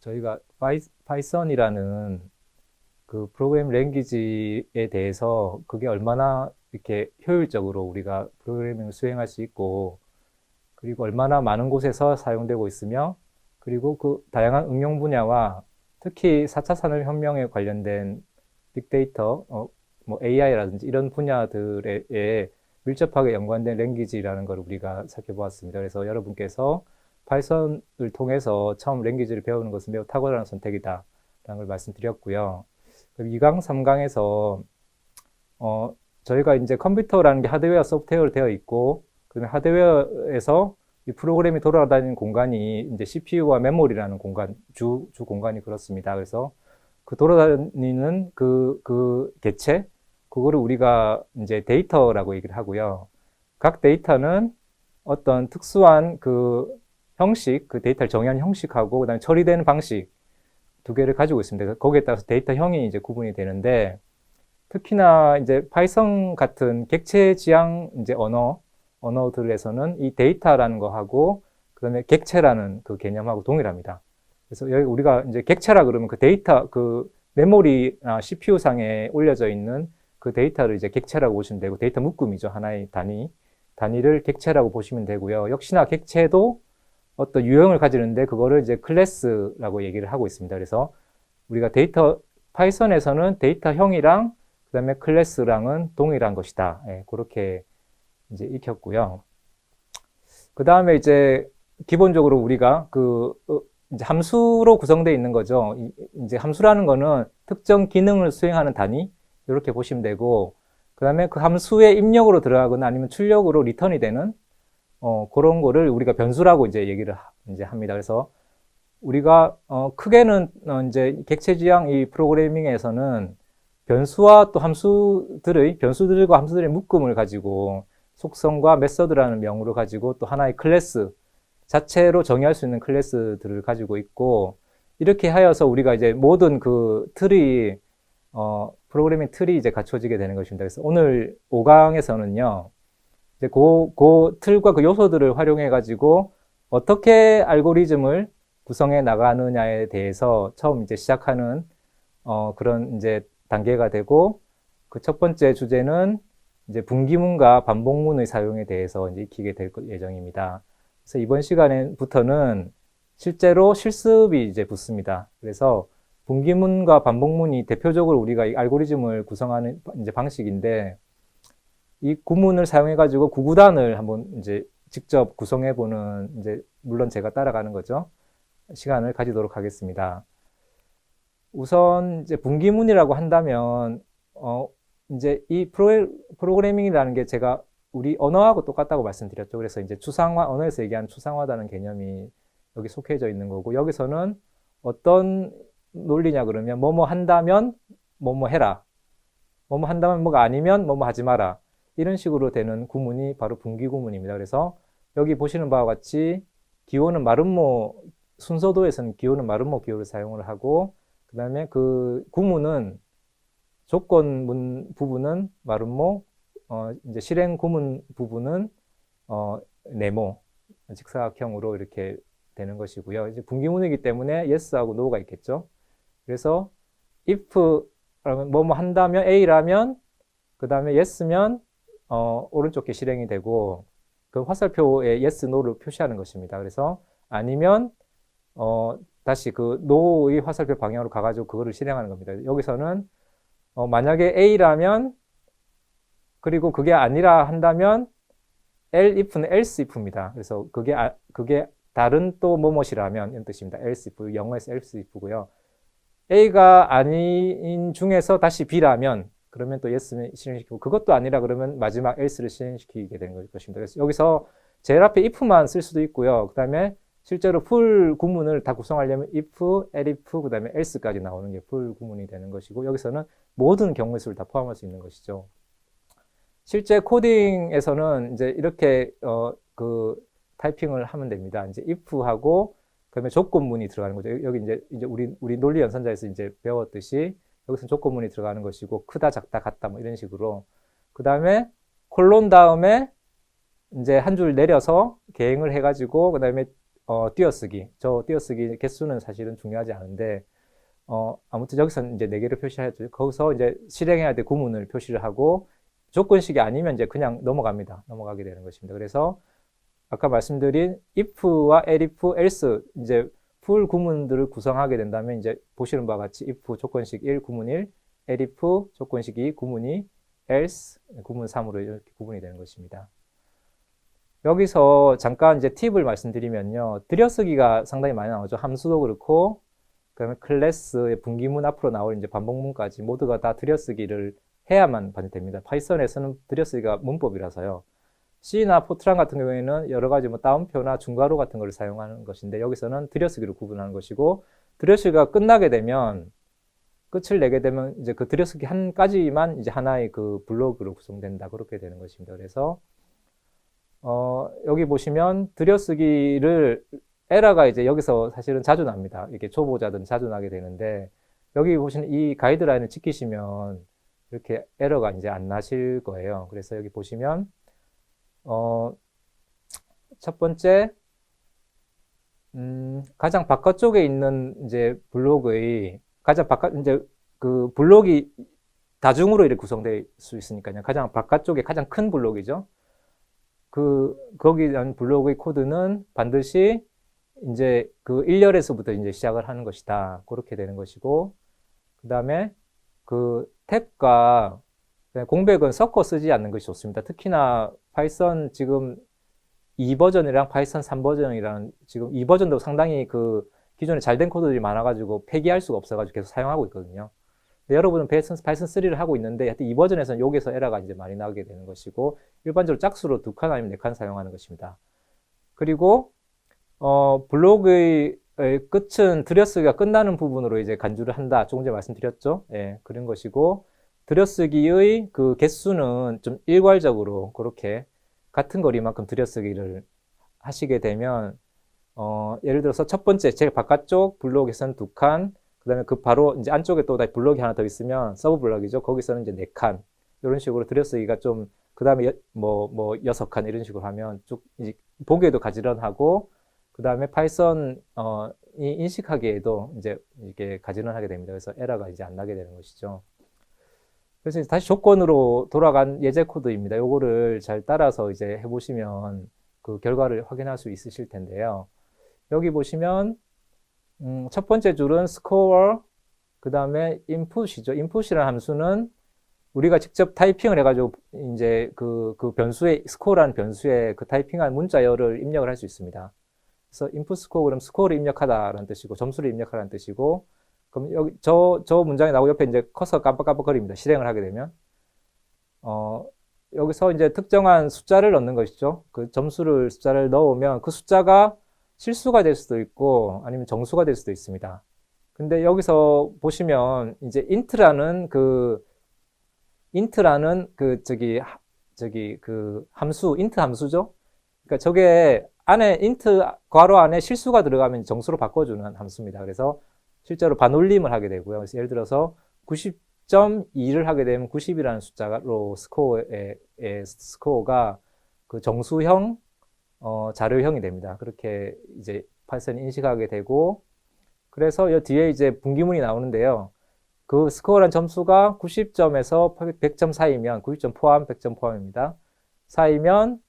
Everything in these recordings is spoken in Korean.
저희가 파이썬이라는 그 프로그래밍 랭귀지에 대해서 그게 얼마나 이렇게 효율적으로 우리가 프로그래밍을 수행할 수 있고, 그리고 얼마나 많은 곳에서 사용되고 있으며, 그리고 그 다양한 응용 분야와 특히 4차 산업혁명에 관련된 빅데이터, 뭐 AI라든지 이런 분야들에 밀접하게 연관된 랭귀지라는 걸 우리가 살펴보았습니다. 그래서 여러분께서 파이썬을 통해서 처음 랭귀지를 배우는 것은 매우 탁월한 선택이다 라는 걸 말씀드렸고요. 2강, 3강에서 저희가 이제 컴퓨터라는 게 하드웨어, 소프트웨어로 되어 있고, 그다음에 하드웨어에서 이 프로그램이 돌아다니는 공간이 이제 CPU와 메모리라는 공간, 주 공간이 그렇습니다. 그래서 그 돌아다니는 그 개체, 그거를 우리가 이제 데이터라고 얘기를 하고요. 각 데이터는 어떤 특수한 그 형식, 그 데이터를 정의한 형식하고, 그 다음에 처리되는 방식 두 개를 가지고 있습니다. 거기에 따라서 데이터형이 이제 구분이 되는데, 특히나 이제 파이썬 같은 객체 지향 이제 언어들에서는 이 데이터라는 거하고, 그 다음에 객체라는 그 개념하고 동일합니다. 그래서 여기 우리가 이제 객체라 그러면 그 데이터, 그 메모리나 CPU 상에 올려져 있는 그 데이터를 이제 객체라고 보시면 되고, 데이터 묶음이죠. 하나의 단위를 객체라고 보시면 되고요. 역시나 객체도 어떤 유형을 가지는데 그거를 이제 클래스라고 얘기를 하고 있습니다. 그래서 우리가 파이썬에서는 데이터형이랑 그다음에 클래스랑은 동일한 것이다. 예, 그렇게 이제 익혔고요. 그 다음에 이제 기본적으로 우리가 이제 함수로 구성되어 있는 거죠. 이제 함수라는 거는 특정 기능을 수행하는 단위 이렇게 보시면 되고, 그 다음에 그 함수의 입력으로 들어가거나 아니면 출력으로 리턴이 되는 그런 거를 우리가 변수라고 이제 얘기를 이제 합니다. 그래서 우리가 크게는 이제 객체지향 이 프로그래밍에서는 변수와 또 변수들과 함수들의 묶음을 가지고 속성과 메서드라는 명으로 가지고 또 하나의 클래스 자체로 정의할 수 있는 클래스들을 가지고 있고, 이렇게 하여서 우리가 이제 모든 그 프로그래밍 틀이 이제 갖춰지게 되는 것입니다. 그래서 오늘 5강에서는요, 이제 그 틀과 그 요소들을 활용해 가지고 어떻게 알고리즘을 구성해 나가느냐에 대해서 처음 이제 시작하는 그런 이제 단계가 되고, 그 첫 번째 주제는 이제 분기문과 반복문의 사용에 대해서 이제 익히게 될 예정입니다. 그래서 이번 시간부터는 실제로 실습이 이제 붙습니다. 그래서 분기문과 반복문이 대표적으로 우리가 이 알고리즘을 구성하는 이제 방식인데, 이 구문을 사용해 가지고 구구단을 한번 이제 직접 구성해 보는, 이제 물론 제가 따라가는 거죠. 시간을 가지도록 하겠습니다. 우선 이제 분기문이라고 한다면 이제 이 프로그래밍이라는 게 제가 우리 언어하고 똑같다고 말씀드렸죠. 그래서 이제 언어에서 얘기하는 추상화라는 개념이 여기 속해져 있는 거고, 여기서는 어떤 논리냐 그러면 뭐뭐 한다면 뭐뭐 해라, 뭐뭐 한다면 뭐가 아니면 뭐뭐 하지 마라, 이런 식으로 되는 구문이 바로 분기 구문입니다. 그래서 여기 보시는 바와 같이 기호는 마름모, 순서도에서는 기호는 마름모 기호를 사용을 하고, 그 다음에 그 구문은 조건문 부분은 마름모, 이제 실행 구문 부분은 네모, 직사각형으로 이렇게 되는 것이고요. 이제 분기문이기 때문에 yes하고 no가 있겠죠. 그래서 if 뭐뭐 한다면 A라면, 그 다음에 yes면 오른쪽 게 실행이 되고, 그 화살표에 yes, no를 표시하는 것입니다. 그래서 아니면 다시 그 no의 화살표 방향으로 가가지고 그거를 실행하는 겁니다. 여기서는 만약에 A라면, 그리고 그게 아니라 한다면 if는 else if입니다. 그래서 그게 다른 또 뭐뭇이라면 이런 뜻입니다. else if, 영어에서 else if고요. A가 아닌 중에서 다시 B라면, 그러면 또 yes를 실행시키고, 그것도 아니라 그러면 마지막 else를 실행시키게 되는 것입니다. 그래서 여기서 제일 앞에 if만 쓸 수도 있고요. 그 다음에 실제로 풀 구문을 다 구성하려면 if, elif, 그 다음에 else까지 나오는 게 풀 구문이 되는 것이고, 여기서는 모든 경우의 수를 다 포함할 수 있는 것이죠. 실제 코딩에서는 이제 이렇게 그 타이핑을 하면 됩니다. 이제 if하고 그다음에 조건문이 들어가는 거죠. 여기 이제 우리 논리 연산자에서 이제 배웠듯이 여기서 조건문이 들어가는 것이고, 크다, 작다, 같다 뭐 이런 식으로. 그다음에 콜론 다음에 이제 한 줄 내려서 계행을 해가지고 그다음에 띄어쓰기. 저 띄어쓰기 개수는 사실은 중요하지 않은데, 아무튼 여기서 이제 4개를 표시하죠. 거기서 이제 실행해야 될 구문을 표시를 하고, 조건식이 아니면 이제 그냥 넘어갑니다. 넘어가게 되는 것입니다. 그래서 아까 말씀드린 if와 elif, else, 이제 풀 구문들을 구성하게 된다면 이제 보시는 바와 같이 if 조건식 1, 구문 1, elif 조건식 2, 구문 2, else 구문 3으로 이렇게 구분이 되는 것입니다. 여기서 잠깐 이제 팁을 말씀드리면요. 들여쓰기가 상당히 많이 나오죠. 함수도 그렇고, 그다음에 클래스의 분기문 앞으로 나올 이제 반복문까지 모두가 다 들여쓰기를 해야만 됩니다. 파이썬에서는 들여쓰기가 문법이라서요. C나 포트란 같은 경우에는 여러 가지 뭐 따옴표나 중괄호 같은 걸 사용하는 것인데, 여기서는 들여쓰기를 구분하는 것이고, 들여쓰기가 끝나게 되면, 끝을 내게 되면 이제 그 들여쓰기 한 가지만 이제 하나의 그 블록으로 구성된다. 그렇게 되는 것입니다. 그래서 여기 보시면 들여쓰기를 에러가 이제 여기서 사실은 자주 납니다. 이게 초보자들은 자주 나게 되는데, 여기 보시는 이 가이드라인을 지키시면 이렇게 에러가 이제 안 나실 거예요. 그래서 여기 보시면 첫 번째 가장 바깥쪽에 있는 이제 블록의 가장 바깥 이제 그 블록이 다중으로 이렇게 구성될 수 있으니까요. 가장 바깥쪽에 가장 큰 블록이죠. 거기에 대한 블록의 코드는 반드시 이제 그 1열에서부터 이제 시작을 하는 것이다. 그렇게 되는 것이고, 그 다음에 그 탭과 공백은 섞어 쓰지 않는 것이 좋습니다. 특히나 파이썬 지금 2버전이랑 파이썬 3버전이랑 지금 2버전도 상당히 그 기존에 잘된 코드들이 많아가지고 폐기할 수가 없어가지고 계속 사용하고 있거든요. 여러분은 파이썬 3를 하고 있는데, 하여튼 이 버전에서는 여기서 에러가 이제 많이 나오게 되는 것이고, 일반적으로 짝수로 2칸 아니면 4칸 사용하는 것입니다. 그리고, 블록의 끝은 들여쓰기가 끝나는 부분으로 이제 간주를 한다. 조금 전에 말씀드렸죠? 예, 그런 것이고, 들여쓰기의 그 개수는 좀 일괄적으로 그렇게 같은 거리만큼 들여쓰기를 하시게 되면, 예를 들어서 첫 번째, 제일 바깥쪽 블록에서는 2칸, 그 다음에 그 바로 이제 안쪽에 또 블록이 하나 더 있으면 서브 블록이죠. 거기서는 이제 4칸. 이런 식으로 들여쓰기가 좀, 그 다음에 뭐 6칸 이런 식으로 하면 쭉 이제 보기에도 가지런하고, 그 다음에 파이썬, 이 인식하기에도 이제 이렇게 가지런하게 됩니다. 그래서 에러가 이제 안 나게 되는 것이죠. 그래서 이제 다시 조건으로 돌아간 예제 코드입니다. 요거를 잘 따라서 이제 해보시면 그 결과를 확인할 수 있으실 텐데요. 여기 보시면, 첫 번째 줄은 score, 그 다음에 input이죠. input이라는 함수는 우리가 직접 타이핑을 해가지고 이제 그 변수에, score라는 변수에 그 타이핑한 문자열을 입력을 할 수 있습니다. 그래서 input score, 그럼 score를 입력하다라는 뜻이고, 점수를 입력하라는 뜻이고, 그럼 여기 저 문장이 나오고 옆에 이제 커서 깜빡깜빡거립니다. 실행을 하게 되면. 여기서 이제 특정한 숫자를 넣는 것이죠. 그 숫자를 넣으면 그 숫자가 실수가 될 수도 있고 아니면 정수가 될 수도 있습니다. 근데 여기서 보시면 이제 int라는 그 함수, int 함수죠. 그러니까 저게 안에 int 괄호 안에 실수가 들어가면 정수로 바꿔주는 함수입니다. 그래서 실제로 반올림을 하게 되고요. 그래서 예를 들어서 90.2를 하게 되면 90이라는 숫자로 스코어가 그 정수형 자료형이 됩니다. 그렇게 이제 파이썬이 인식하게 되고, 그래서 이 뒤에 이제 분기문이 나오는데요. 그 스코어란 점수가 90점에서 100점 사이면, 90점 포함, 100점 포함입니다. 사이면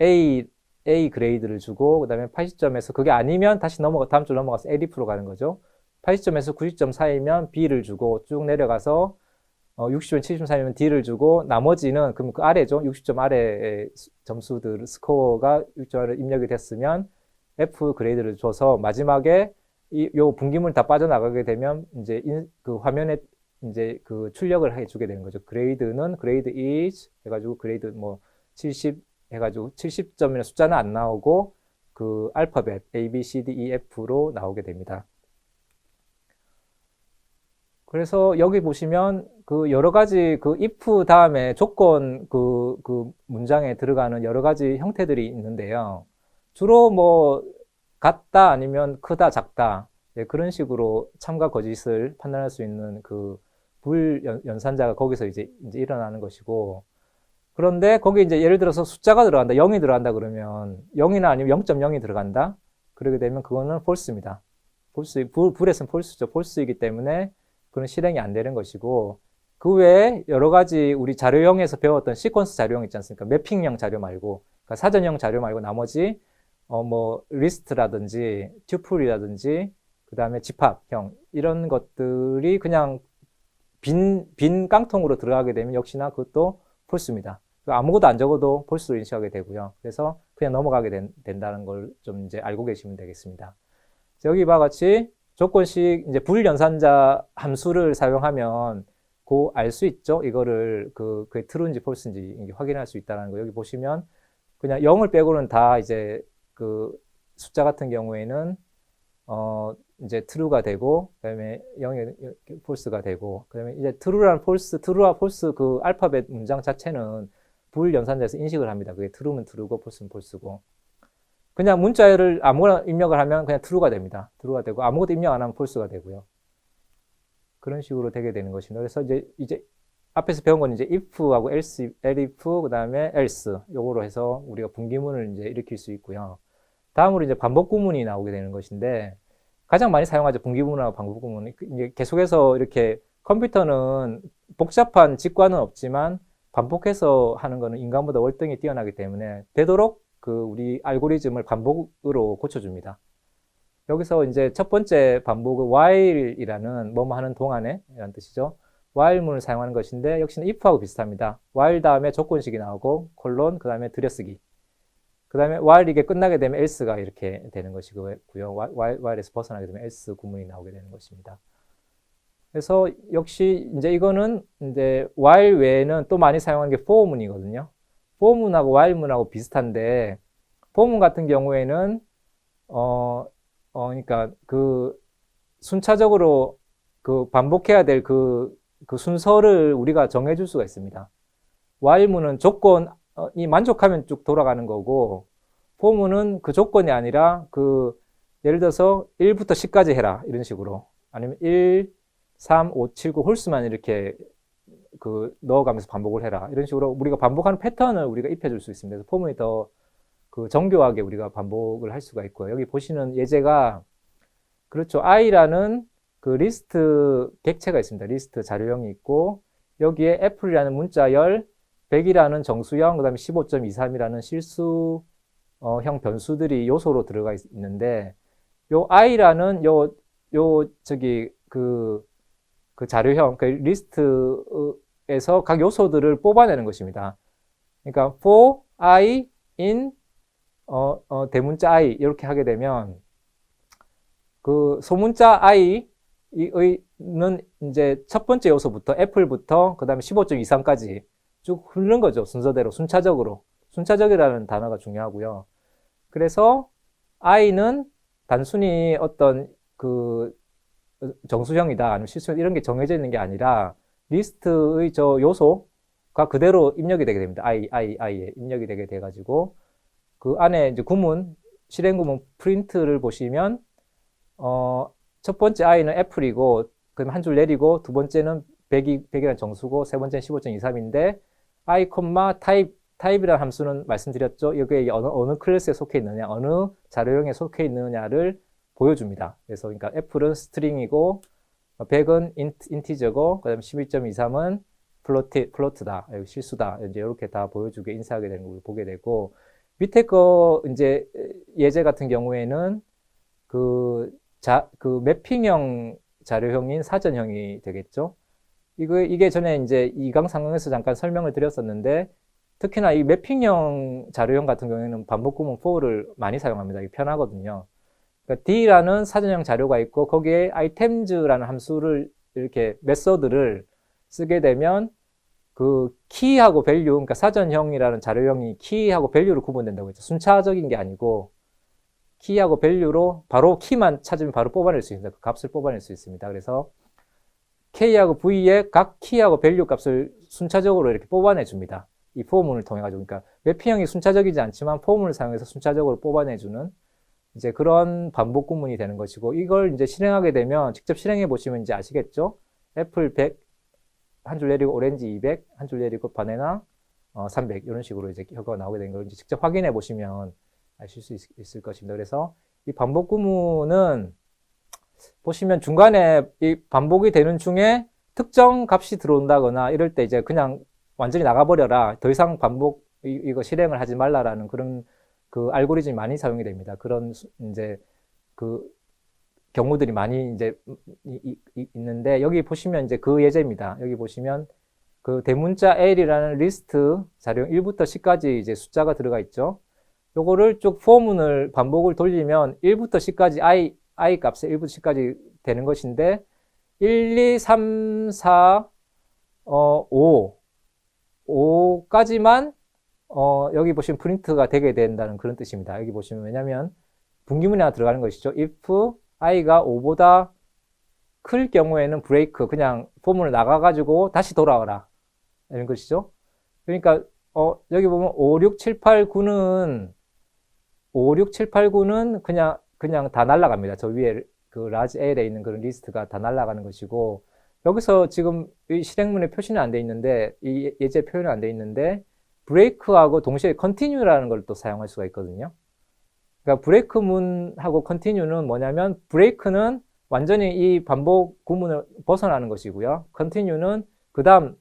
A 그레이드를 주고, 그 다음에 80점에서 그게 아니면 다시 다음 줄 넘어가서 elif로 가는 거죠. 80점에서 90점 사이면 B를 주고, 쭉 내려가서 60점, 70점 사이면 D를 주고, 나머지는 그럼 그 아래죠. 60점 아래의 점수들, 스코어가 60점 아래 입력이 됐으면 F 그레이드를 줘서 마지막에 요 분기문이 다 빠져나가게 되면 이제 그 화면에 이제 그 출력을 해주게 되는 거죠. 그레이드는 그레이드 is 해가지고 그레이드 뭐 70 해가지고 70점이나 숫자는 안 나오고 그 알파벳 A, B, C, D, E, F로 나오게 됩니다. 그래서 여기 보시면 그 여러 가지 그 if 다음에 조건 그 문장에 들어가는 여러 가지 형태들이 있는데요. 주로 뭐 같다 아니면 크다 작다 그런 식으로 참과 거짓을 판단할 수 있는 그 불연산자가 거기서 이제 일어나는 것이고, 그런데 거기 이제 예를 들어서 숫자가 들어간다, 0이 들어간다 그러면 0이나 아니면 0.0이 들어간다. 그러게 되면 그거는 false입니다. 불에서는 false죠. false이기 때문에 그건 실행이 안 되는 것이고, 그 외에 여러 가지 우리 자료형에서 배웠던 시퀀스 자료형 있지 않습니까? 매핑형 자료 말고, 그러니까 사전형 자료 말고 나머지 뭐 리스트라든지 튜플이라든지 그 다음에 집합형 이런 것들이 그냥 빈 깡통으로 들어가게 되면 역시나 그것도 false입니다. 아무것도 안 적어도 false로 인식하게 되고요. 그래서 그냥 넘어가게 된다는 걸 좀 이제 알고 계시면 되겠습니다. 여기 봐 같이 조건식 이제 불연산자 함수를 사용하면 그 알 수 있죠. 이거를 그게 true인지 false인지 확인할 수 있다는 거. 여기 보시면 그냥 0을 빼고는 다 이제 그 숫자 같은 경우에는 이제 true가 되고, 그다음에 0이 false가 되고, 그다음에 이제 true랑 false, true와 false 그 알파벳 문장 자체는 불연산자에서 인식을 합니다. 그게 true면 true고 false면 false고. 그냥 문자를 아무거나 입력을 하면 그냥 true가 됩니다. true가 되고, 아무것도 입력 안 하면 false가 되고요. 그런 식으로 되게 되는 것입니다. 그래서 이제 앞에서 배운 건 이제 if하고 else, elif, 그 다음에 else, 요거로 해서 우리가 분기문을 이제 일으킬 수 있고요. 다음으로 이제 반복 구문이 나오게 되는 것인데, 가장 많이 사용하죠. 분기문하고 반복 구문. 이제 계속해서 이렇게 컴퓨터는 복잡한 직관은 없지만 반복해서 하는 거는 인간보다 월등히 뛰어나기 때문에 되도록 그 우리 알고리즘을 반복으로 고쳐줍니다. 여기서 이제 첫 번째 반복은 while이라는 뭐뭐 하는 동안에 이라는 뜻이죠. while문을 사용하는 것인데 역시나 if하고 비슷합니다. while 다음에 조건식이 나오고 콜론 그 다음에 들여쓰기. 그 다음에 while 이게 끝나게 되면 else가 이렇게 되는 것이고요. while에서 벗어나게 되면 else 구문이 나오게 되는 것입니다. 그래서 역시 이제 이거는 이제 while 외에는 또 많이 사용하는 게 for문이거든요. for문하고 while문하고 비슷한데 for문 같은 경우에는 그러니까 그 순차적으로 그 반복해야 될 그 순서를 우리가 정해줄 수가 있습니다. while문은 조건이 만족하면 쭉 돌아가는 거고, for문은 그 조건이 아니라 예를 들어서 1부터 10까지 해라 이런 식으로, 아니면 1, 3, 5, 7, 9 홀수만 이렇게 넣어가면서 반복을 해라 이런 식으로 우리가 반복하는 패턴을 우리가 입혀줄 수 있습니다. 그래서 for문이 더 정교하게 우리가 반복을 할 수가 있고요. 여기 보시는 예제가 그렇죠. i라는 그 리스트 객체가 있습니다. 리스트 자료형이 있고, 여기에 애플이라는 문자열, 100이라는 정수형, 그 다음에 15.23이라는 실수형 변수들이 요소로 들어가 있는데, 요 i라는 그 자료형, 그 리스트에서 각 요소들을 뽑아내는 것입니다. 그러니까 for i in 대문자 i 이렇게 하게 되면 그 소문자 i는 이제 첫 번째 요소부터 애플부터 그 다음에 15.23까지 쭉 흐르는 거죠. 순서대로 순차적으로. 순차적이라는 단어가 중요하고요. 그래서 i는 단순히 어떤 그 정수형이다 아니면 실수형 이런 게 정해져 있는 게 아니라 리스트의 저 요소가 그대로 입력이 되게 됩니다. i에 입력이 되게 돼가지고 그 안에 이제 실행 구문 프린트를 보시면 첫 번째 i는 애플이고 그럼 한 줄 내리고 두 번째는 100이라는 정수고 세 번째는 15.23인데 i, 타입이라는 함수는 말씀드렸죠. 여기에 어느 클래스에 속해 있느냐, 어느 자료형에 속해 있느냐를 보여줍니다. 그래서 그러니까 애플은 스트링이고 100은 인티저고 그다음에 12.23은 플로트다, 실수다. 이제 이렇게 다 보여주게 인쇄하게 되는 걸 보게 되고, 밑에 거 이제 예제 같은 경우에는 그 매핑형 자료형인 사전형이 되겠죠. 이게 전에 이제 2강, 3강에서 잠깐 설명을 드렸었는데, 특히나 이 매핑형 자료형 같은 경우에는 반복구문 for를 많이 사용합니다. 이게 편하거든요. 그러니까 D라는 사전형 자료가 있고, 거기에 items라는 함수를 이렇게 메서드를 쓰게 되면 그 키하고 밸류, 그러니까 사전형이라는 자료형이 키하고 밸류로 구분된다고 했죠. 순차적인 게 아니고 키하고 밸류로 바로 키만 찾으면 바로 뽑아낼 수 있습니다. 그 값을 뽑아낼 수 있습니다. 그래서 K하고 V의 각 키하고 밸류 값을 순차적으로 이렇게 뽑아내 줍니다. 이 포문을 통해 가지고. 그러니까 매핑형이 순차적이지 않지만 포문을 사용해서 순차적으로 뽑아내 주는 이제 그런 반복 구문이 되는 것이고, 이걸 이제 실행하게 되면 직접 실행해 보시면 이제 아시겠죠? 애플 100 한 줄 내리고 오렌지 200 한 줄 내리고 바나나 300 이런 식으로 이제 결과가 나오게 된 걸 이제 직접 확인해 보시면 아실 수 있을 것입니다. 그래서 이 반복 구문은 보시면 중간에 이 반복이 되는 중에 특정 값이 들어온다거나 이럴 때 이제 그냥 완전히 나가버려라. 더 이상 반복, 이거 실행을 하지 말라라는 그런 그 알고리즘이 많이 사용이 됩니다. 그런 이제 그 경우들이 많이 이제 있는데 여기 보시면 이제 그 예제입니다. 여기 보시면 그 대문자 L이라는 리스트 자료 1부터 10까지 이제 숫자가 들어가 있죠. 요거를 쭉 포문을 반복을 돌리면 1부터 10까지 i 값에 1부터 10까지 되는 것인데 1, 2, 3, 4, 5까지만 여기 보시면 프린트가 되게 된다는 그런 뜻입니다. 여기 보시면 왜냐면 분기문이 하나 들어가는 것이죠. if i가 5보다 클 경우에는 브레이크 그냥 포문을 나가가지고 다시 돌아와라 이런 것이죠. 그러니까 여기 보면 5, 6, 7, 8, 9는 그냥 다 날아갑니다. 저 위에 그 large L에 있는 그런 리스트가 다 날아가는 것이고 여기서 지금 이 실행문에 표시는 안 돼 있는데 이 예제 표현은 안 돼 있는데 브레이크하고 동시에 continue라는 걸 또 사용할 수가 있거든요. 그러니까 브레이크문하고 continue는 뭐냐면 브레이크는 완전히 이 반복 구문을 벗어나는 것이고요. continue는 그 다음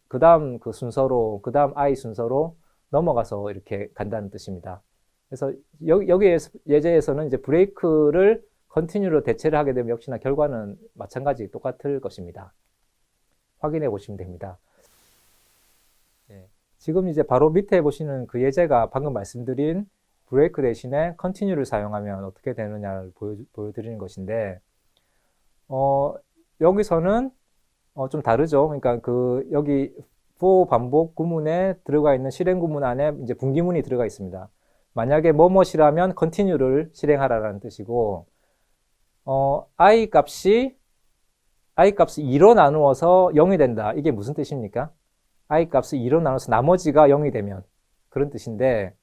그 순서로 그 다음 i 순서로 넘어가서 이렇게 간다는 뜻입니다. 그래서 여기 예제에서는 이제 브레이크를 continue로 대체를 하게 되면 역시나 결과는 마찬가지 똑같을 것입니다. 확인해 보시면 됩니다. 네. 지금 이제 바로 밑에 보시는 그 예제가 방금 말씀드린 브레이크 대신에 continue를 사용하면 어떻게 되느냐를 보여드리는 것인데, 여기서는 좀 다르죠. 그러니까 그 여기 for 반복 구문에 들어가 있는 실행 구문 안에 이제 분기문이 들어가 있습니다. 만약에 뭐뭐이라면 continue를 실행하라라는 뜻이고, i 값이 2로 나누어서 0이 된다. 이게 무슨 뜻입니까? i 값이 2로 나눠서 나머지가 0이 되면 그런 뜻인데,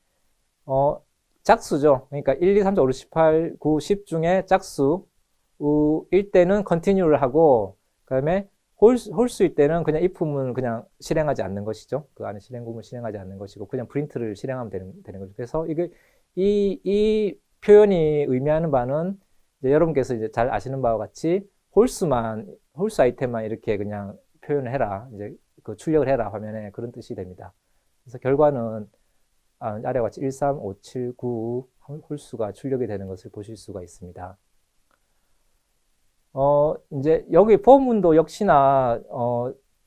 짝수죠. 그러니까 1, 2, 3, 4, 5, 6, 7, 8, 9, 10 중에 짝수일 때는 continue를 하고, 그 다음에 홀수일 때는 그냥 if문을 그냥 실행하지 않는 것이죠. 그 안에 실행구문을 실행하지 않는 것이고, 그냥 프린트를 실행하면 되는 거죠. 그래서 이 표현이 의미하는 바는 이제 여러분께서 이제 잘 아시는 바와 같이 홀수 아이템만 이렇게 그냥 표현을 해라. 이제 그 출력을 해라 화면에 그런 뜻이 됩니다. 그래서 결과는 아래와 같이 1, 3, 5, 7, 9 홀수가 출력이 되는 것을 보실 수가 있습니다. 이제 여기 포문도 역시나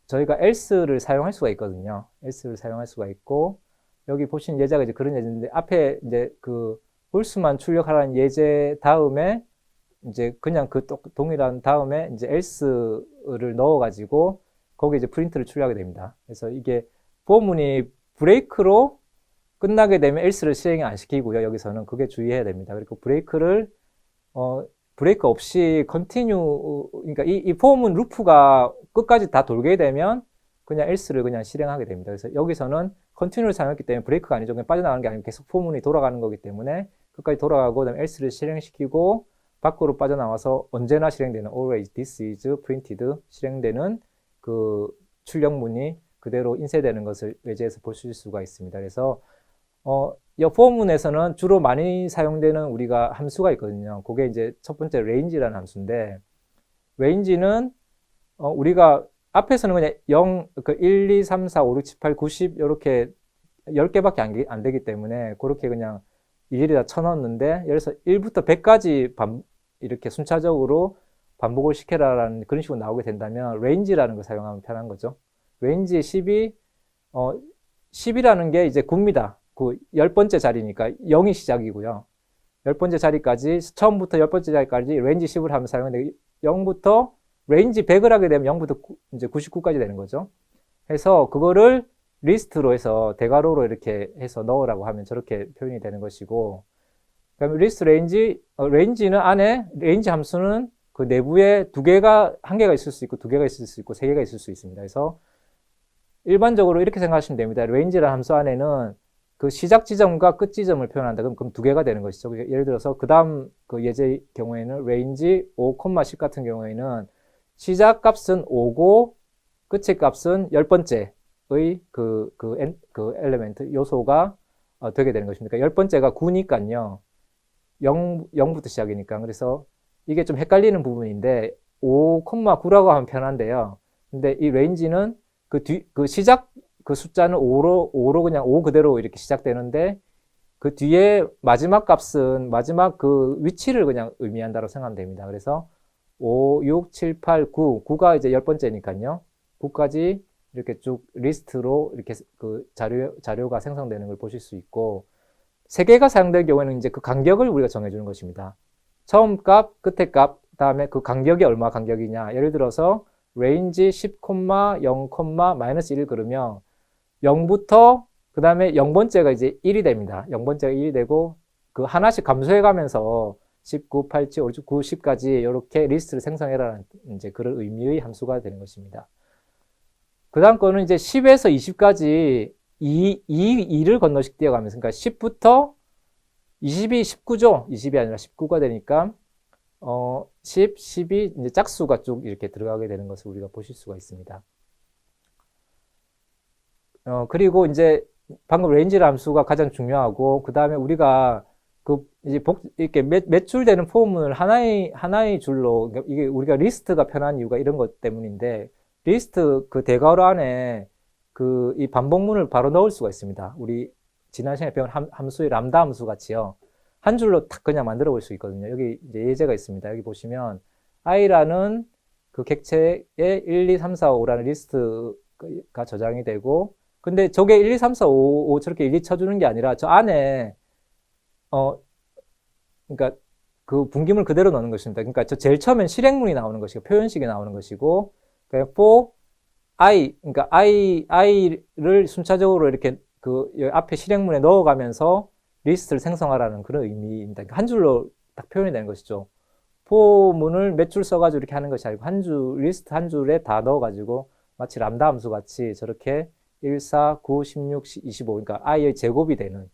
저희가 else를 사용할 수가 있거든요. else를 사용할 수가 있고 여기 보신 예제가 이제 그런 예제인데 앞에 이제 그 홀수만 출력하라는 예제 다음에 이제 그냥 그 동일한 다음에 이제 else를 넣어가지고 거기에 이제 프린트를 출력하게 됩니다. 그래서 이게 포문이 브레이크로 끝나게 되면 else를 실행 안 시키고요. 여기서는 그게 주의해야 됩니다. 그리고 브레이크 없이 continue, 그러니까 이 포문 루프가 끝까지 다 돌게 되면 그냥 else를 그냥 실행하게 됩니다. 그래서 여기서는 continue를 사용했기 때문에 브레이크가 아니죠. 그냥 빠져나가는 게 아니고 계속 포문이 돌아가는 거기 때문에 끝까지 돌아가고 그다음에 else를 실행시키고 밖으로 빠져나와서 언제나 실행되는 always this is printed 실행되는 그 출력문이 그대로 인쇄되는 것을 예제에서 보실 수가 있습니다. 그래서 이 포문에서는 주로 많이 사용되는 우리가 함수가 있거든요. 그게 이제 첫 번째 range라는 함수인데, range는 우리가 앞에서는 그냥 1, 2, 3, 4, 5, 6, 7, 8, 90 이렇게 10개밖에 안 되기 때문에 그렇게 그냥 일일이 다 쳐넣었는데, 예를 들어서 1부터 100까지 이렇게 순차적으로 반복을 시켜라라는 그런 식으로 나오게 된다면 range라는 걸 사용하면 편한 거죠. range 10이라는 게 이제 9입니다. 그 10번째 자리니까 0이 시작이고요. 10번째 자리까지, 처음부터 10번째 자리까지 range 10을 하면 사용하는데 0부터 range 100을 하게 되면 0부터 이제 99까지 되는 거죠. 해서 그거를 리스트로 해서 대괄호로 이렇게 해서 넣으라고 하면 저렇게 표현이 되는 것이고, 그다음에 리스트 range는 안에 range 함수는 그 내부에 한 개가 있을 수 있고 두 개가 있을 수 있고 세 개가 있을 수 있습니다. 그래서 일반적으로 이렇게 생각하시면 됩니다. range라는 함수 안에는 그 시작 지점과 끝 지점을 표현한다. 그럼 두 개가 되는 것이죠. 예를 들어서 그 다음 그 예제 경우에는 range 5,10 같은 경우에는 시작 값은 5고 끝의 값은 10번째의 그 엘리멘트 요소가 되게 되는 것입니다. 10번째가 9니까요. 0부터 시작이니까. 그래서 이게 좀 헷갈리는 부분인데 5,9라고 하면 편한데요. 근데 이 레인지는 그 시작 그 숫자는 5로 그냥 5 그대로 이렇게 시작되는데 그 뒤에 마지막 값은 마지막 그 위치를 그냥 의미한다고 생각하면 됩니다. 그래서 5, 6, 7, 8, 9. 9가 이제 10번째니까요. 9까지 이렇게 쭉 리스트로 이렇게 그 자료가 생성되는 걸 보실 수 있고, 3개가 사용될 경우에는 이제 그 간격을 우리가 정해주는 것입니다. 처음 값, 끝에 값, 다음에 그 간격이 얼마 간격이냐. 예를 들어서 range 10, 0, -1 그러면 0부터 그 다음에 0번째가 이제 1이 됩니다. 0번째가 1이 되고 그 하나씩 감소해 가면서 19, 87, 5, 10까지 이렇게 리스트를 생성해라는 이제 그런 의미의 함수가 되는 것입니다. 그 다음 거는 이제 10에서 20까지 2를 건너씩 뛰어가면서, 그러니까 10부터 20이 19죠. 20이 아니라 19가 되니까, 10, 12, 이제 짝수가 쭉 이렇게 들어가게 되는 것을 우리가 보실 수가 있습니다. 그리고 이제 방금 레인지라는 함수가 가장 중요하고, 그 다음에 우리가 이제 이렇게 매출되는 포문을 하나의 줄로, 이게 우리가 리스트가 편한 이유가 이런 것 때문인데, 리스트 그 대괄호 안에 이 반복문을 바로 넣을 수가 있습니다. 우리 지난 시간에 배운 함수의 람다 함수 같이요. 한 줄로 탁 그냥 만들어 볼 수 있거든요. 여기 이제 예제가 있습니다. 여기 보시면 i라는 그 객체에 1, 2, 3, 4, 5라는 리스트가 저장이 되고, 근데 저게 1, 2, 3, 4, 5 저렇게 일일이 쳐주는 게 아니라 저 안에 그러니까 그 분기물 그대로 넣는 것입니다. 그러니까 저 제일 처음엔 실행문이 나오는 것이고 표현식이 나오는 것이고, 그러니까 for i, 그러니까 i를 순차적으로 이렇게 그 앞에 실행문에 넣어가면서 리스트를 생성하라는 그런 의미입니다. 그러니까 한 줄로 딱 표현이 되는 것이죠. for문을 몇 줄 써가지고 이렇게 하는 것이 아니고 리스트 한 줄에 다 넣어가지고 마치 람다 함수 같이 저렇게 1, 4, 9, 16, 25, 그러니까 i의 제곱이 되는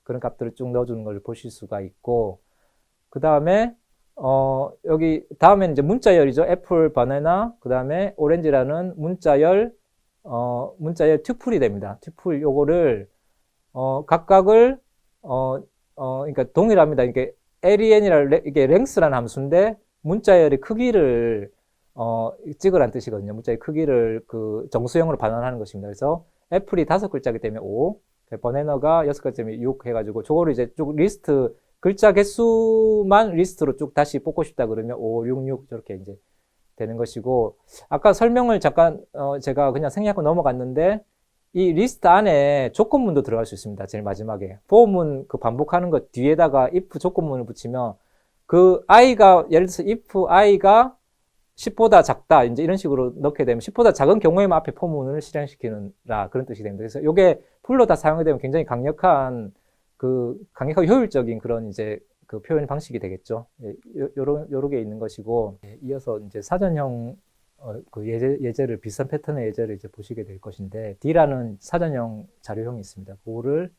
그런 값들을 쭉 넣어주는 걸 보실 수가 있고, 그 다음에 여기 다음에는 이제 문자열이죠. 애플, 바나나, 그 다음에 오렌지라는 문자열 튜플이 됩니다. 튜플 요거를 각각을 그러니까 동일합니다. 이게 len이라는 이게 length라는 함수인데 문자열의 크기를 찍으라는 뜻이거든요. 문자의 크기를 그 정수형으로 반환하는 것입니다. 그래서 애플이 5글자이기 때문에 5, 바나나가 6글자 때문에 6 해가지고 저거를 이제 쭉 리스트 글자 개수만 리스트로 쭉 다시 뽑고 싶다 그러면 5, 6, 6 저렇게 이제 되는 것이고, 아까 설명을 잠깐 제가 그냥 생략하고 넘어갔는데 이 리스트 안에 조건문도 들어갈 수 있습니다. 제일 마지막에 for문 그 반복하는 것 뒤에다가 if 조건문을 붙이면 그 i가 예를 들어서 if i가 10보다 작다 이제 이런 식으로 넣게 되면 10보다 작은 경우에만 앞에 for문을 실행시키는라 그런 뜻이 됩니다. 그래서 이게 풀로 다 사용이 되면 굉장히 강력하고 효율적인 그런 이제 그 표현 방식이 되겠죠. 예, 요렇게 있는 것이고, 예, 이어서 이제 사전형 그 예제를 비슷한 패턴의 예제를 이제 보시게 될 것인데, D라는 사전형 자료형이 있습니다. 그거를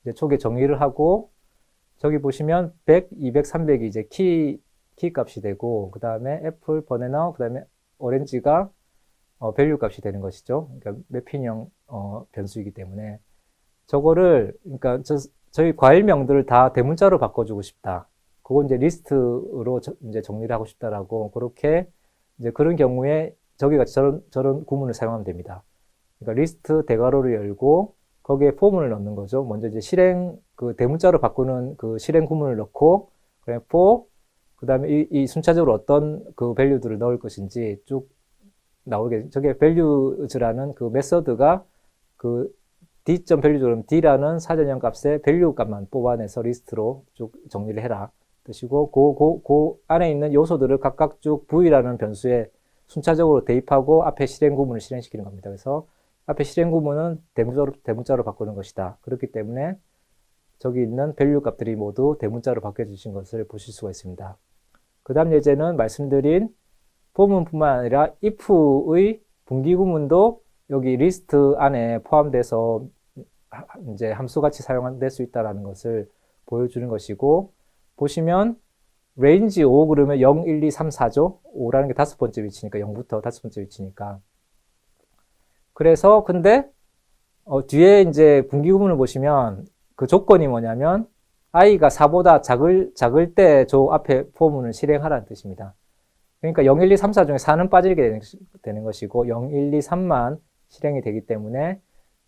이제 초기에 정의를 하고, 저기 보시면 100, 200, 300이 이제 키 값이 되고, 그 다음에 애플, 바나나, 그 다음에 오렌지가 밸류 값이 되는 것이죠. 그러니까 매핑형 변수이기 때문에 저거를 그러니까 저희 과일명들을 다 대문자로 바꿔주고 싶다. 그건 이제 리스트로 이제 정리를 하고 싶다라고, 그렇게 이제 그런 경우에 저기가 저런 구문을 사용하면 됩니다. 그러니까 리스트 대괄호를 열고 거기에 포문을 넣는 거죠. 먼저 이제 그 대문자로 바꾸는 그 실행 구문을 넣고, 그다음에 for, 그다음에 이 순차적으로 어떤 그 밸류들을 넣을 것인지 쭉 나오게, 저게 values라는 그 메서드가 그 d.value처럼 d라는 사전형 값의 밸류 값만 뽑아내서 리스트로 쭉 정리를 해라 뜻이고, 그 안에 있는 요소들을 각각 쭉 v라는 변수에 순차적으로 대입하고 앞에 실행 구문을 실행시키는 겁니다. 그래서 앞에 실행 구문은 대문자로 바꾸는 것이다. 그렇기 때문에 저기 있는 밸류 값들이 모두 대문자로 바뀌어주신 것을 보실 수가 있습니다. 그 다음 예제는 말씀드린 포문뿐만 아니라 if의 분기 구문도 여기 리스트 안에 포함돼서 이제 함수같이 사용될 수 있다는 것을 보여주는 것이고, 보시면 range 5 그러면 0, 1, 2, 3, 4죠. 5라는 게 5번째 위치니까 0부터 5번째 위치니까. 그래서 근데 뒤에 이제 분기 구문을 보시면 그 조건이 뭐냐면 i가 4보다 작을 때 저 앞에 포문을 실행하라는 뜻입니다. 그러니까 0, 1, 2, 3, 4 중에 4는 빠지게 되는 것이고 0, 1, 2, 3만 실행이 되기 때문에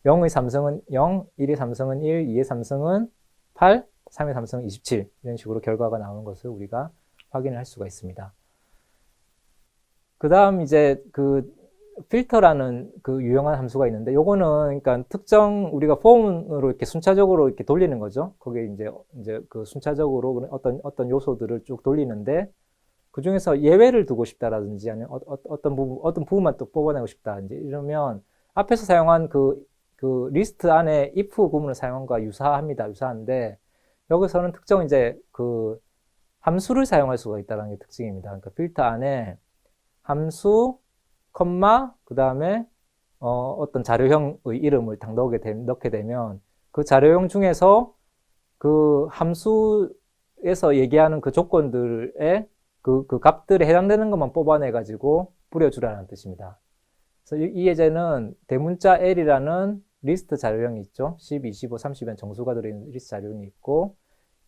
0의 삼성은 0, 1의 삼성은 1, 2의 삼성은 8, 3의 삼성은 27 이런 식으로 결과가 나오는 것을 우리가 확인을 할 수가 있습니다. 그 다음 이제 그 필터라는 그 유용한 함수가 있는데 요거는 그러니까 특정 우리가 포문으로 이렇게 순차적으로 이렇게 돌리는 거죠. 거기에 이제 그 순차적으로 어떤 요소들을 쭉 돌리는데 그 중에서 예외를 두고 싶다라든지 아니면 어떤 부분만 또 뽑아내고 싶다든지 이러면 앞에서 사용한 그 리스트 안에 if 구문을 사용한 것과 유사한데 여기서는 특정 이제 그 함수를 사용할 수가 있다는 게 특징입니다. 그러니까 필터 안에 함수, 컴마, 그 다음에 어떤 자료형의 이름을 딱 넣게 되면 그 자료형 중에서 그 함수에서 얘기하는 그 조건들의 그 값들에 해당되는 것만 뽑아내 가지고 뿌려주라는 뜻입니다. 그래서 이 예제는 대문자 L이라는 리스트 자료형이 있죠. 10, 25, 30엔 정수가 들어있는 리스트 자료형이 있고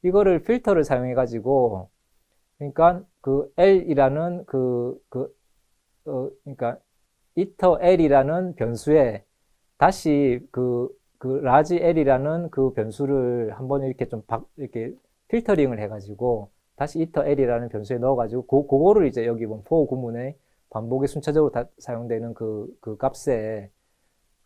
이거를 필터를 사용해 가지고 그러니까 그 L이라는 그러니까 iter L이라는 변수에 다시 그 large L이라는 그 변수를 한번 이렇게 좀 이렇게 필터링을 해가지고 다시 iter L이라는 변수에 넣어가지고 그거를 이제 여기 보면 for 구문에 반복에 순차적으로 사용되는 그 값에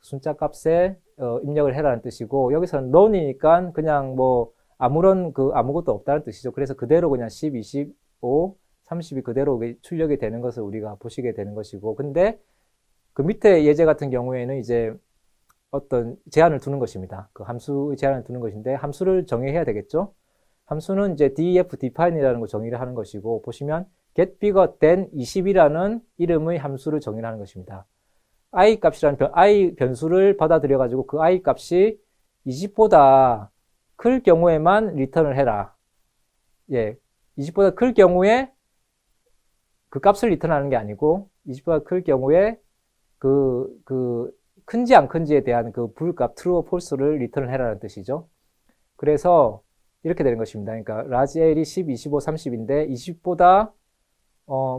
순자 값에 입력을 해라는 뜻이고 여기서는 none이니까 그냥 뭐 아무것도 없다는 뜻이죠. 그래서 그대로 그냥 10, 25, 30이 그대로 출력이 되는 것을 우리가 보시게 되는 것이고 근데 그 밑에 예제 같은 경우에는 이제 어떤 제한을 두는 것입니다. 그 함수의 제한을 두는 것인데 함수를 정의해야 되겠죠. 함수는 이제 def define이라는 거 정의를 하는 것이고 보시면 get bigger than 20이라는 이름의 함수를 정의를 하는 것입니다. i 값이라는 i 변수를 받아들여 가지고 그 i 값이 20보다 클 경우에만 리턴을 해라. 예. 20보다 클 경우에 그 값을 리턴하는 게 아니고 20보다 클 경우에 큰지 안 큰지에 대한 그 불값 true, false를 리턴을 해라는 뜻이죠. 그래서 이렇게 되는 것입니다. 그러니까 large L이 10, 25, 30인데 20보다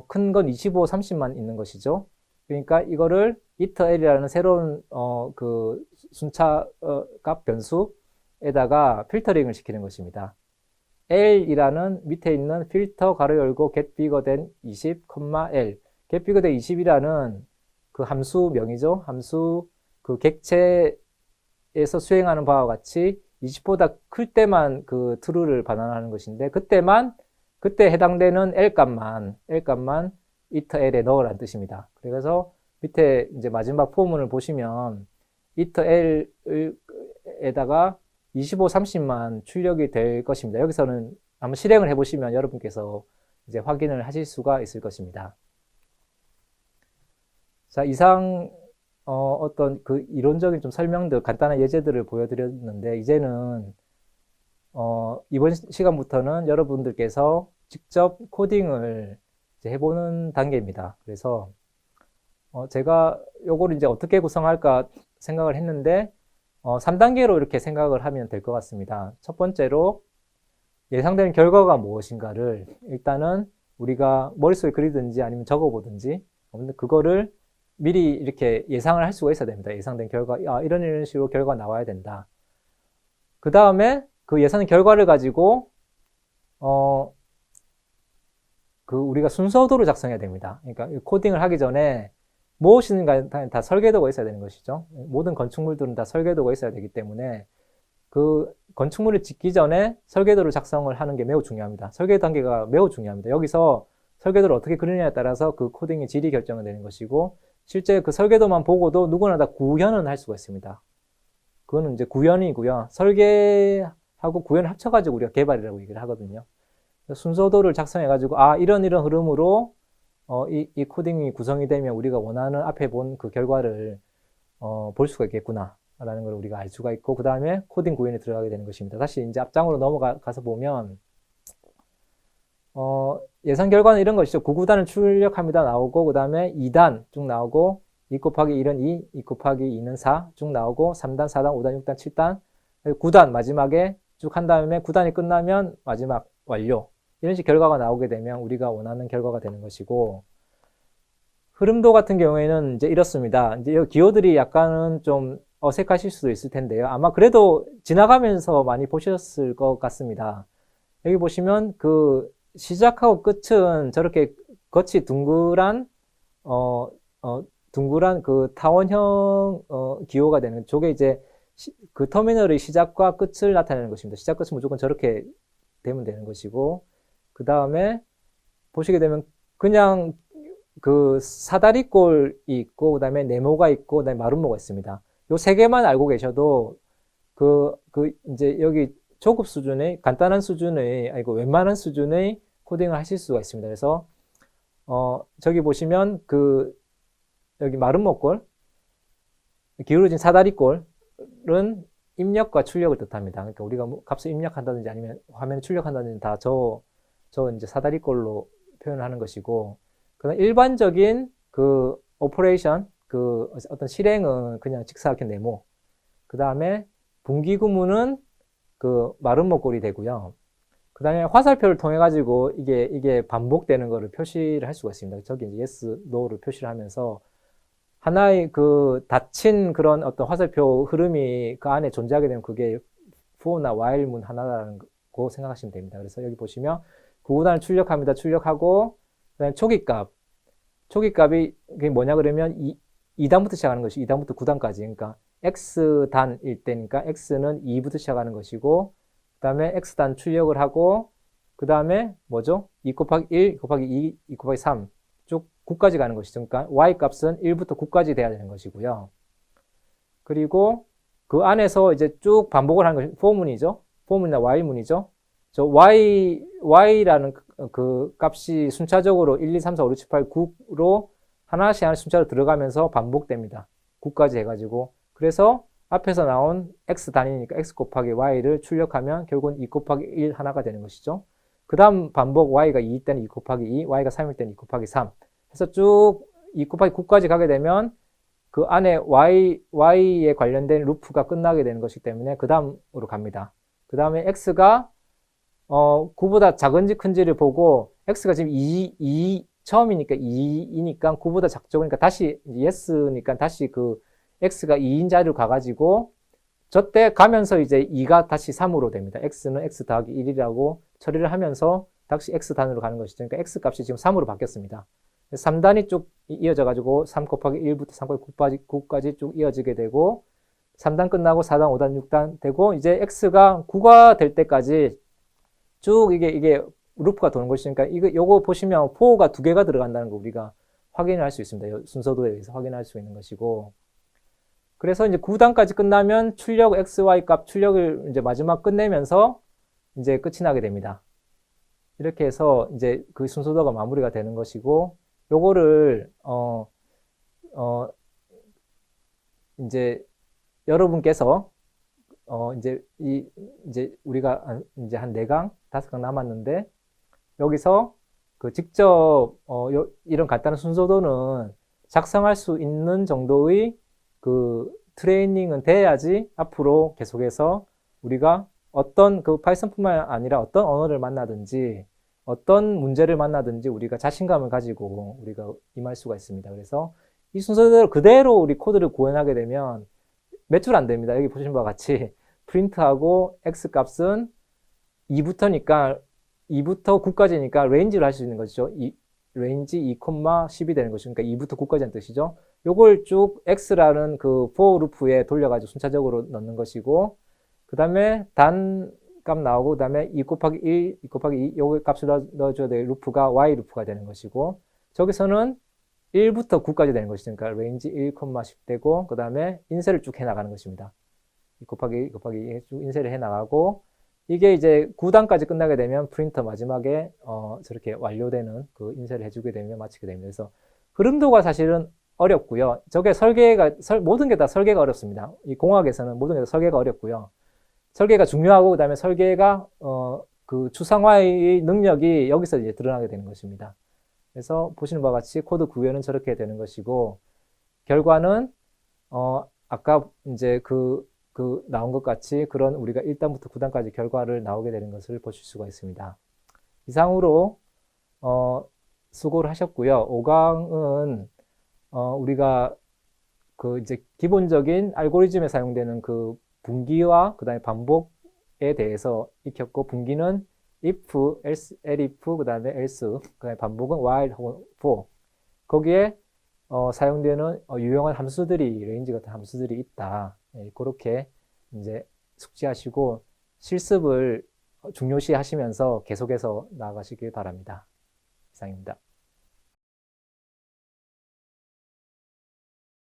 큰 건 25, 30만 있는 것이죠. 그러니까 이거를 iter L이라는 새로운 그 순차 값 변수에다가 필터링을 시키는 것입니다. L이라는 밑에 있는 필터 가로 열고 get bigger than 20, L get bigger than 20이라는 그 함수명이죠. 함수 그 객체에서 수행하는 바와 같이 20보다 클 때만 그 true를 반환하는 것인데 그때 해당되는 L 값만 iter L에 넣으라는 뜻입니다. 그래서 밑에 이제 마지막 포문을 보시면 iter L에다가 25, 30만 출력이 될 것입니다. 여기서는 한번 실행을 해보시면 여러분께서 이제 확인을 하실 수가 있을 것입니다. 자, 이상 어떤 그 이론적인 좀 설명들, 간단한 예제들을 보여드렸는데 이제는 이번 시간부터는 여러분들께서 직접 코딩을 이제 해보는 단계입니다. 그래서 제가 요거를 이제 어떻게 구성할까 생각을 했는데 3단계로 이렇게 생각을 하면 될 것 같습니다. 첫 번째로 예상되는 결과가 무엇인가를 일단은 우리가 머릿속에 그리든지 아니면 적어보든지 그거를 미리 이렇게 예상을 할 수가 있어야 됩니다. 예상된 결과, 이런 식으로 결과가 나와야 된다. 그 다음에 그 예상된 결과를 가지고 우리가 순서도를 작성해야 됩니다. 그러니까 코딩을 하기 전에 무엇인가 다 설계도가 있어야 되는 것이죠. 모든 건축물들은 다 설계도가 있어야 되기 때문에 그 건축물을 짓기 전에 설계도를 작성을 하는 게 매우 중요합니다. 설계 단계가 매우 중요합니다. 여기서 설계도를 어떻게 그리느냐에 따라서 그 코딩의 질이 결정이 되는 것이고 실제 그 설계도만 보고도 누구나 다 구현은 할 수가 있습니다. 그거는 이제 구현이고요. 설계하고 구현을 합쳐가지고 우리가 개발이라고 얘기를 하거든요. 순서도를 작성해가지고 이런 흐름으로 이 코딩이 구성이 되면 우리가 원하는 앞에 본 그 결과를 볼 수가 있겠구나 라는 걸 우리가 알 수가 있고 그 다음에 코딩 구현에 들어가게 되는 것입니다. 다시 이제 앞장으로 넘어가서 보면 예상 결과는 이런 것이죠. 9구단을 출력합니다 나오고 그 다음에 2단 쭉 나오고 2 곱하기 1은 2 곱하기 2는 4 쭉 나오고 3단, 4단, 5단, 6단, 7단 9단 마지막에 쭉 한 다음에 9단이 끝나면 마지막 완료. 이런 식 결과가 나오게 되면 우리가 원하는 결과가 되는 것이고, 흐름도 같은 경우에는 이제 이렇습니다. 이제 이 기호들이 약간은 좀 어색하실 수도 있을 텐데요. 아마 그래도 지나가면서 많이 보셨을 것 같습니다. 여기 보시면 그 시작하고 끝은 저렇게 겉이 둥그란, 둥그란 그 타원형, 기호가 되는, 저게 이제 그 터미널의 시작과 끝을 나타내는 것입니다. 시작, 끝은 무조건 저렇게 되면 되는 것이고, 그 다음에 보시게 되면 그냥 그 사다리꼴이 있고, 그 다음에 네모가 있고, 그 다음에 마름모가 있습니다. 요 세 개만 알고 계셔도 이제 여기 초급 수준의, 간단한 수준의, 아니고 웬만한 수준의 코딩을 하실 수가 있습니다. 그래서, 저기 보시면 여기 마름모꼴, 기울어진 사다리꼴은 입력과 출력을 뜻합니다. 그러니까 우리가 뭐 값을 입력한다든지 아니면 화면에 출력한다든지 다 이제 사다리꼴로 표현하는 것이고, 그다음 일반적인 그 오퍼레이션, 그 어떤 실행은 그냥 직사각형 네모. 그 다음에 분기구문은 그 마름모꼴이 되고요. 그 다음에 화살표를 통해 가지고 이게 반복되는 거를 표시를 할 수가 있습니다. 저기 이제 yes, no를 표시를 하면서 하나의 그 닫힌 그런 어떤 화살표 흐름이 그 안에 존재하게 되면 그게 for나 while 문 하나라는 거 생각하시면 됩니다. 그래서 여기 보시면 구구단을 출력합니다. 출력하고 그다음에 초기값이 그게 뭐냐 그러면 2단부터 시작하는 것이 2단부터 9단까지. 그러니까 x단일 때니까 x는 2부터 시작하는 것이고, 그 다음에 x단 출력을 하고, 그 다음에 뭐죠? 2 곱하기 1, 2 곱하기 2, 2 곱하기 3 쭉 9까지 가는 것이죠. 그러니까 y 값은 1부터 9까지 돼야 되는 것이고요. 그리고 그 안에서 이제 쭉 반복을 하는 것이 for문이죠. for문이나 while문이죠. 저 y라는 그 값이 순차적으로 1, 2, 3, 4, 5, 6, 7, 8, 9로 하나씩 순차로 들어가면서 반복됩니다. 9까지 해가지고. 그래서 앞에서 나온 x 단위니까 x 곱하기 y를 출력하면 결국은 2 곱하기 1 하나가 되는 것이죠. 그 다음 반복 y가 2일 때는 2 곱하기 2, y가 3일 때는 2 곱하기 3. 해서 쭉 2 곱하기 9까지 가게 되면 그 안에 y에 관련된 루프가 끝나게 되는 것이기 때문에 그 다음으로 갑니다. 그 다음에 x가 9보다 작은지 큰지를 보고 x가 지금 2 처음이니까 2이니까 9보다 작죠. 그러니까 다시 yes니까 다시 그 x가 2인 자리로 가가지고 저때 가면서 이제 2가 다시 3으로 됩니다. x는 x 더하기 1이라고 처리를 하면서 다시 x단으로 가는 것이죠. 그러니까 x 값이 지금 3으로 바뀌었습니다. 3단이 쭉 이어져 가지고 3 곱하기 1부터 3 곱하기 9까지 쭉 이어지게 되고 3단 끝나고 4단, 5단, 6단 되고 이제 x가 9가 될 때까지 쭉 이게 루프가 도는 것이니까 요거 보시면 for가 2개가 들어간다는 거 우리가 확인을 할 수 있습니다. 순서도에 의해서 확인할 수 있는 것이고. 그래서 이제 9단까지 끝나면 출력 xy 값 출력을 이제 마지막 끝내면서 이제 끝이 나게 됩니다. 이렇게 해서 이제 그 순서도가 마무리가 되는 것이고, 요거를 이제 여러분께서 이제 우리가 이제 한 4강, 5강 남았는데 여기서 그 직접 이런 간단한 순서도는 작성할 수 있는 정도의 그 트레이닝은 돼야지 앞으로 계속해서 우리가 어떤 그 파이썬뿐만 아니라 어떤 언어를 만나든지 어떤 문제를 만나든지 우리가 자신감을 가지고 우리가 임할 수가 있습니다. 그래서 이 순서대로 그대로 우리 코드를 구현하게 되면 몇 줄 안 됩니다. 여기 보시는 바와 같이 프린트하고 x 값은 2부터 9까지니까 레인지를 할 수 있는 것이죠. 레인지 2,10이 되는 것이니까 2부터 9까지는 뜻이죠. 요걸 쭉 x라는 그 for 루프에 돌려가지고 순차적으로 넣는 것이고, 그 다음에 단값 나오고, 그 다음에 2 곱하기 1, 2 곱하기 2, 요거 값을 넣어줘야 될 루프가 y 루프가 되는 것이고, 저기서는 1부터 9까지 되는 것이죠. 그러니까 레인지 1,10 되고, 그 다음에 인쇄를 쭉 해 나가는 것입니다. 2 곱하기 2 곱하기 2 쭉 인쇄를 해 나가고, 이게 이제 9단까지 끝나게 되면 프린터 마지막에 저렇게 완료되는 그 인쇄를 해주게 되면 마치게 됩니다. 그래서 흐름도가 사실은 어렵고요. 저게 모든 게 다 설계가 어렵습니다. 이 공학에서는 모든 게 다 설계가 어렵고요. 설계가 중요하고, 그 다음에 설계가 그 추상화의 능력이 여기서 이제 드러나게 되는 것입니다. 그래서 보시는 바와 같이 코드 구현은 저렇게 되는 것이고, 결과는 아까 이제 그 나온 것 같이 그런 우리가 1단부터 9단까지 결과를 나오게 되는 것을 보실 수가 있습니다. 이상으로 수고를 하셨고요. 5강은 우리가 이제 기본적인 알고리즘에 사용되는 분기와 그다음에 반복에 대해서 익혔고, 분기는 if, else, elif, 그다음에 else, 그다음에 반복은 while 혹은 for. 거기에 사용되는 유용한 함수들이, 레인지 같은 함수들이 있다. 예, 그렇게 이제 숙지하시고 실습을 중요시 하시면서 계속해서 나아가시길 바랍니다. 이상입니다.